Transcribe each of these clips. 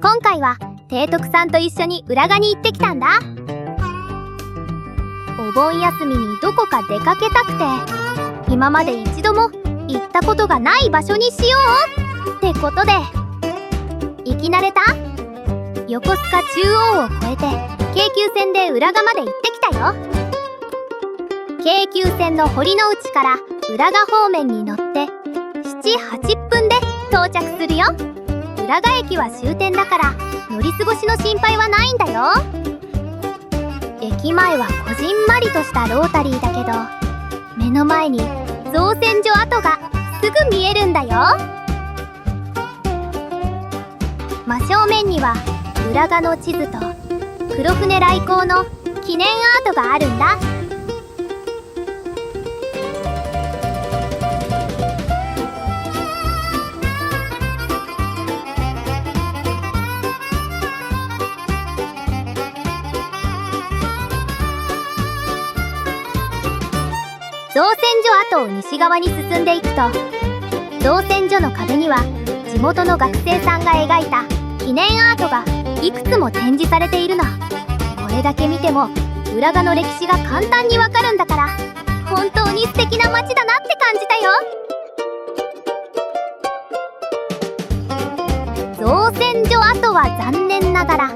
今回は提督さんと一緒に浦賀に行ってきたんだ。お盆休みにどこか出かけたくて、今まで一度も行ったことがない場所にしようってことで、行き慣れた横須賀中央を越えて京急線で浦賀まで行ってきたよ。京急線の堀之内から浦賀方面に乗って7、8分で到着するよ。浦賀駅は終点だから乗り過ごしの心配はないんだよ。駅前はこじんまりとしたロータリーだけど、目の前に造船所跡がすぐ見えるんだよ。真正面には浦賀の地図と黒船来航の記念アートがあるんだ。造船所跡を西側に進んでいくと、造船所の壁には地元の学生さんが描いた記念アートがいくつも展示されているの。これだけ見ても浦賀の歴史が簡単にわかるんだから、本当に素敵な街だなって感じたよ。造船所跡は残念ながら一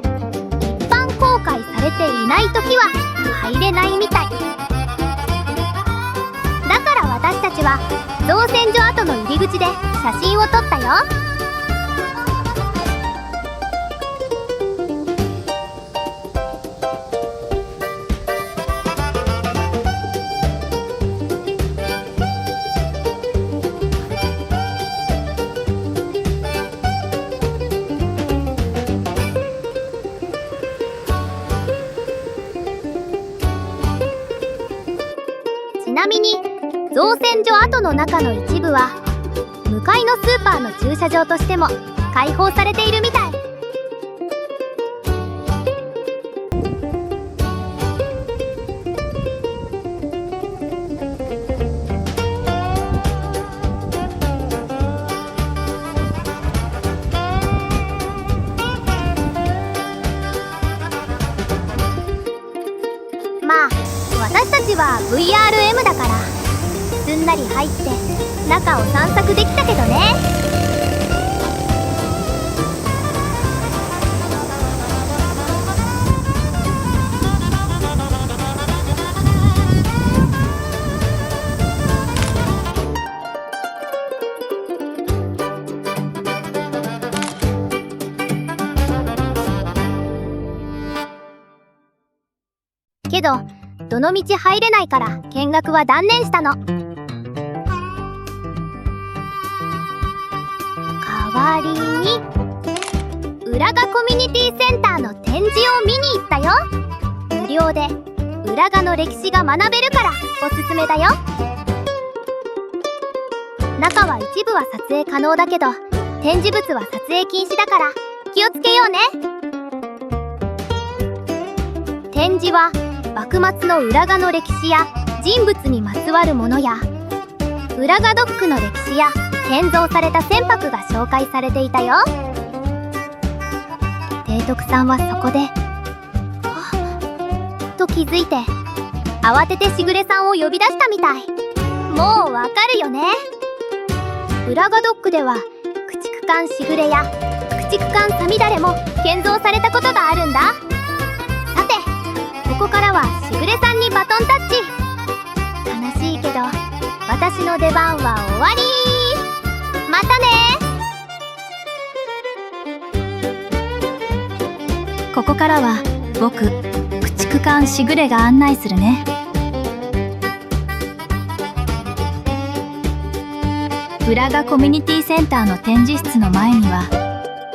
般公開されていない時は入れないみたい。だから私たちは造船所跡の入り口で写真を撮ったよ。ちなみに造船所跡の中の一部は向かいのスーパーの駐車場としても開放されているみたい。まあ私たちは VRM だからすんなり入って中を散策できたけどね。けどどのみち入れないから見学は断念したの。代わりに浦賀コミュニティセンターの展示を見に行ったよ。無料で浦賀の歴史が学べるからおすすめだよ。中は一部は撮影可能だけど展示物は撮影禁止だから気をつけようね。展示は幕末の浦賀の歴史や人物にまつわるものや浦賀ドックの歴史や建造された船舶が紹介されていたよ。提督さんはそこでと気づいて慌ててしぐれさんを呼び出したみたい。もうわかるよね。浦賀ドックでは駆逐艦しぐれや駆逐艦さみだれも建造されたことがあるんだ。さてここからはしぐれさんにバトンタッチ。悲しいけど私の出番は終わり。またね。ここからは僕駆逐艦しぐれが案内するね。浦賀コミュニティセンターの展示室の前には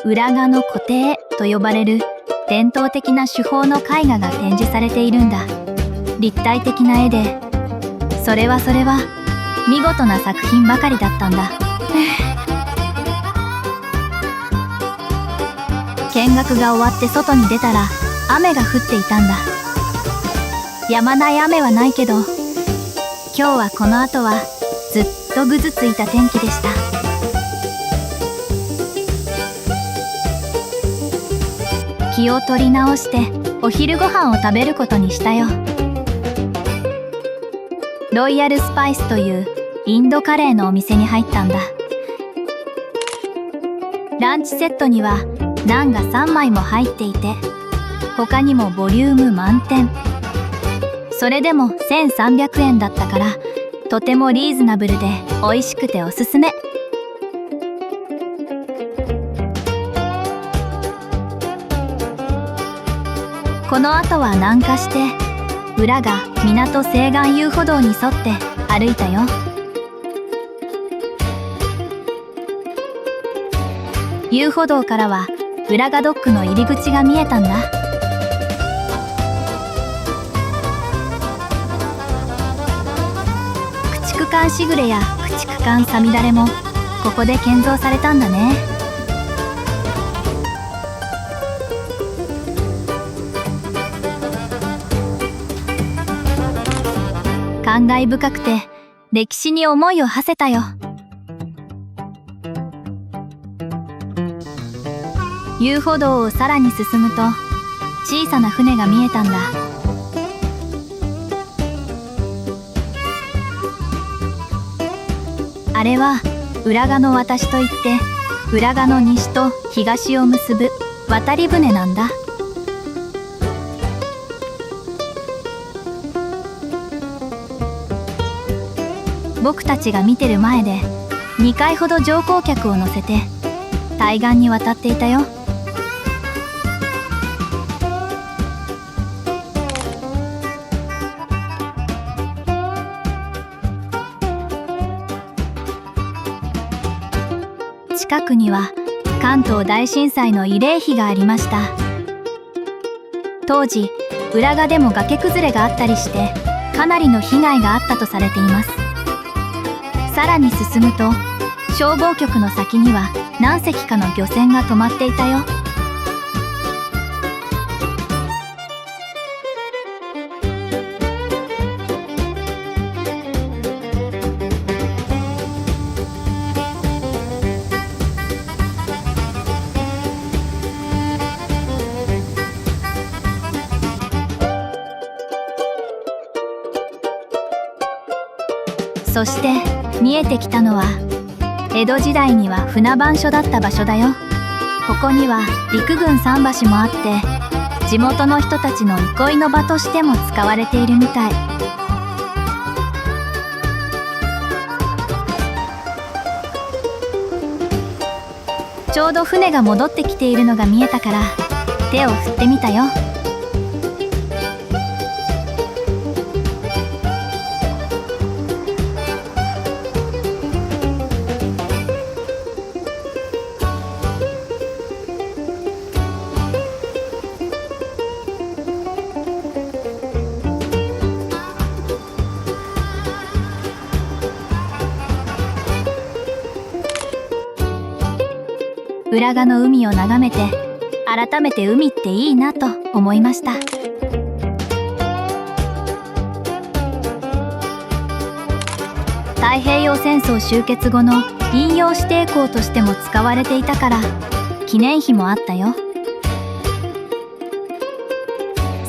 浦賀の湖底と呼ばれる伝統的な手法の絵画が展示されているんだ。立体的な絵でそれは見事な作品ばかりだったんだ。見学が終わって外に出たら雨が降っていたんだ。止まない雨はないけど今日はこの後はずっとぐずついた天気でした。気を取り直してお昼ご飯を食べることにしたよ。ロイヤルスパイスというインドカレーのお店に入ったんだ。ランチセットにはナンが3枚も入っていて、他にもボリューム満点。それでも1300円だったから、とてもリーズナブルで美味しくておすすめ。この後は南下して、裏が港西岸遊歩道に沿って歩いたよ。遊歩道からは浦賀ドックの入り口が見えたんだ。駆逐艦しぐれや駆逐艦さみだれもここで建造されたんだね。感慨深くて歴史に思いを馳せたよ。遊歩道をさらに進むと小さな船が見えたんだ。あれは浦賀の渡しといって、浦賀の西と東を結ぶ渡り船なんだ。僕たちが見てる前で2回ほど乗降客を乗せて対岸に渡っていたよ。近くには関東大震災の慰霊碑がありました。当時浦賀でも崖崩れがあったりしてかなりの被害があったとされています。さらに進むと消防局の先には何隻かの漁船が止まっていたよ。そして見えてきたのは江戸時代には船番所だった場所だよ。ここには陸軍桟橋もあって地元の人たちの憩いの場としても使われているみたい。ちょうど船が戻ってきているのが見えたから手を振ってみたよ。浦賀の海を眺めて改めて海っていいなと思いました。太平洋戦争終結後の引用指定港としても使われていたから記念碑もあったよ。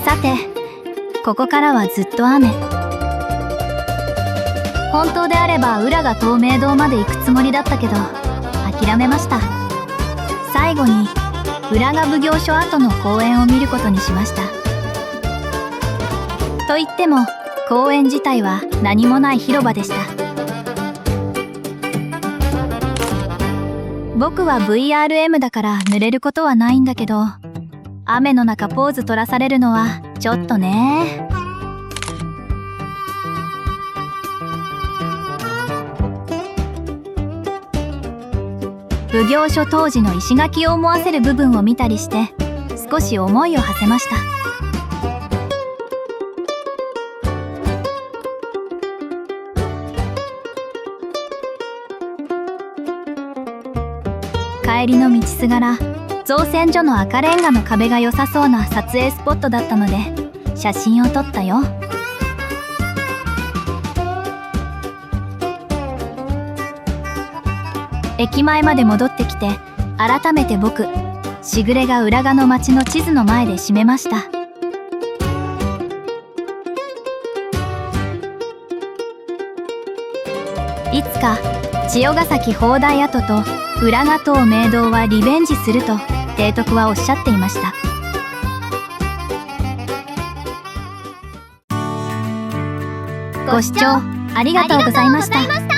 さてここからはずっと雨。本当であれば浦賀東明堂まで行くつもりだったけど諦めました。最後に浦賀奉行所跡の公園を見ることにしました。と言っても公園自体は何もない広場でした。僕は VRM だから濡れることはないんだけど、雨の中ポーズ取らされるのはちょっとね。奉行所当時の石垣を思わせる部分を見たりして少し思いを馳せました。帰りの道すがら造船所の赤レンガの壁が良さそうな撮影スポットだったので写真を撮ったよ。駅前まで戻ってきて改めて僕しぐれが浦賀の町の地図の前で閉めました。いつか千代ヶ崎砲台跡と浦賀島明道はリベンジすると提督はおっしゃっていました。ご視聴ありがとうございました。